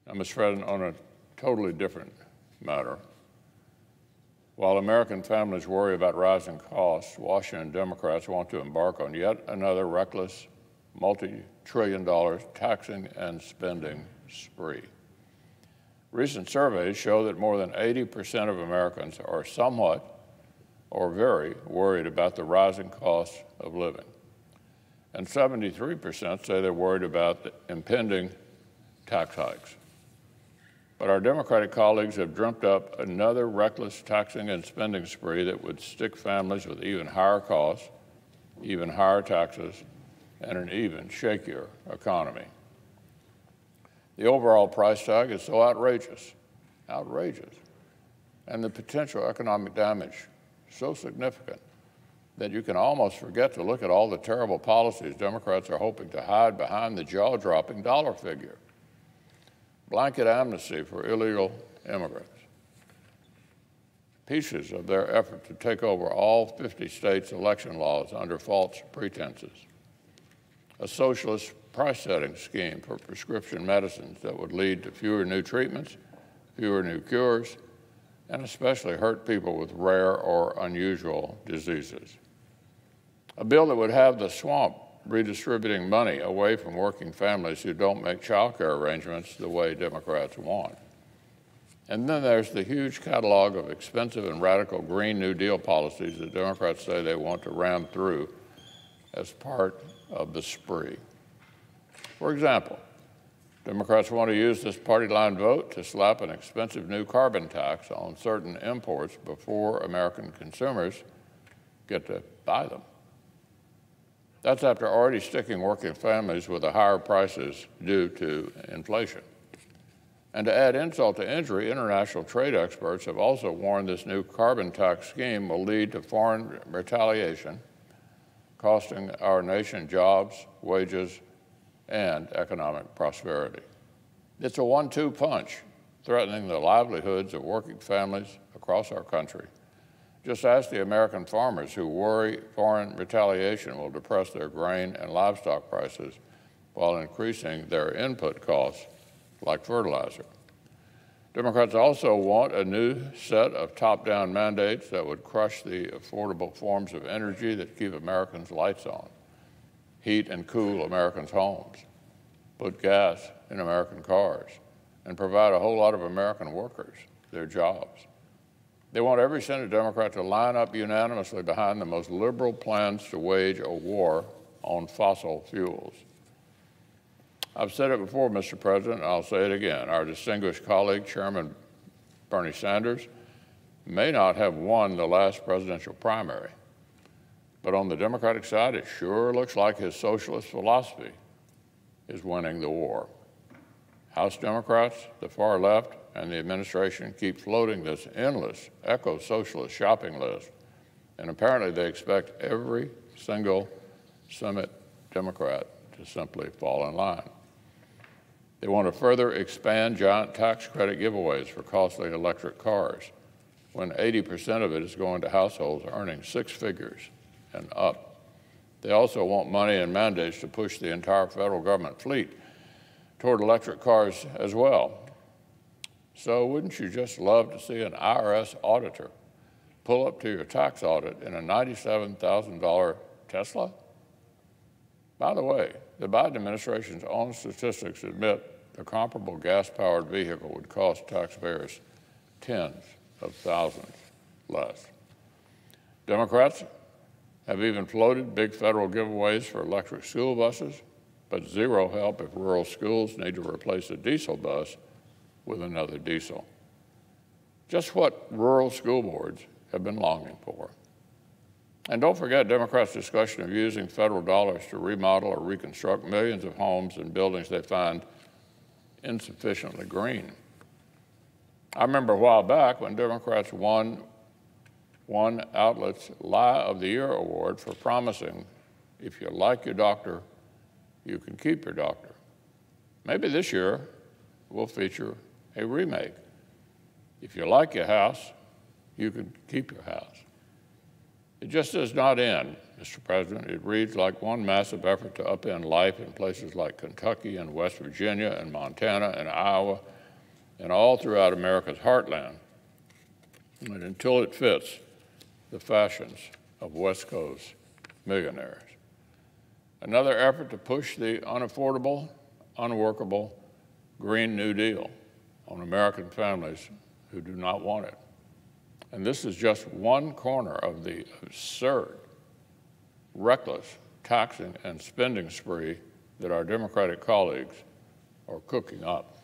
Now, Mr. President, on a totally different matter, while American families worry about rising costs, Washington Democrats want to embark on yet another reckless, multi-trillion-dollar taxing and spending spree. Recent surveys show that more than 80% of Americans are somewhat or very worried about the rising cost of living. And 73% say they're worried about the impending tax hikes. But our Democratic colleagues have dreamt up another reckless taxing and spending spree that would stick families with even higher costs, even higher taxes, and an even shakier economy. The overall price tag is so outrageous, and the potential economic damage so significant that you can almost forget to look at all the terrible policies Democrats are hoping to hide behind the jaw-dropping dollar figure. Blanket amnesty for illegal immigrants, pieces of their effort to take over all 50 states' election laws under false pretenses, a socialist price-setting scheme for prescription medicines that would lead to fewer new treatments, fewer new cures, and especially hurt people with rare or unusual diseases. A bill that would have the swamp redistributing money away from working families who don't make child care arrangements the way Democrats want. And then there's the huge catalog of expensive and radical Green New Deal policies that Democrats say they want to ram through as part of the spree. For example, Democrats want to use this party line vote to slap an expensive new carbon tax on certain imports before American consumers get to buy them. That's after already sticking working families with the higher prices due to inflation. And to add insult to injury, international trade experts have also warned this new carbon tax scheme will lead to foreign retaliation, costing our nation jobs, wages, and economic prosperity. It's a 1-2 punch, threatening the livelihoods of working families across our country. Just ask the American farmers who worry foreign retaliation will depress their grain and livestock prices while increasing their input costs like fertilizer. Democrats also want a new set of top-down mandates that would crush the affordable forms of energy that keep Americans' lights on, heat and cool Americans' homes, put gas in American cars, and provide a whole lot of American workers their jobs. They want every Senate Democrat to line up unanimously behind the most liberal plans to wage a war on fossil fuels. I've said it before, Mr. President, and I'll say it again. Our distinguished colleague, Chairman Bernie Sanders, may not have won the last presidential primary, but on the Democratic side, it sure looks like his socialist philosophy is winning the war. House Democrats, the far left, and the administration keep floating this endless eco-socialist shopping list, and apparently they expect every single Senate Democrat to simply fall in line. They want to further expand giant tax credit giveaways for costly electric cars, when 80% of it is going to households earning 6 figures and up. They also want money and mandates to push the entire federal government fleet toward electric cars as well. So wouldn't you just love to see an IRS auditor pull up to your tax audit in a $97,000 Tesla? By the way, the Biden administration's own statistics admit a comparable gas-powered vehicle would cost taxpayers tens of thousands less. Democrats have even floated big federal giveaways for electric school buses, but zero help if rural schools need to replace a diesel bus with another diesel. Just what rural school boards have been longing for. And don't forget Democrats' discussion of using federal dollars to remodel or reconstruct millions of homes and buildings they find insufficiently green. I remember a while back when Democrats won one outlet's Lie of the Year award for promising, if you like your doctor, you can keep your doctor. Maybe this year we'll feature a remake. If you like your house, you can keep your house. It just does not end, Mr. President. It reads like one massive effort to upend life in places like Kentucky and West Virginia and Montana and Iowa and all throughout America's heartland, and until it fits the fashions of West Coast millionaires. Another effort to push the unaffordable, unworkable Green New Deal on American families who do not want it. And this is just one corner of the absurd, reckless taxing and spending spree that our Democratic colleagues are cooking up.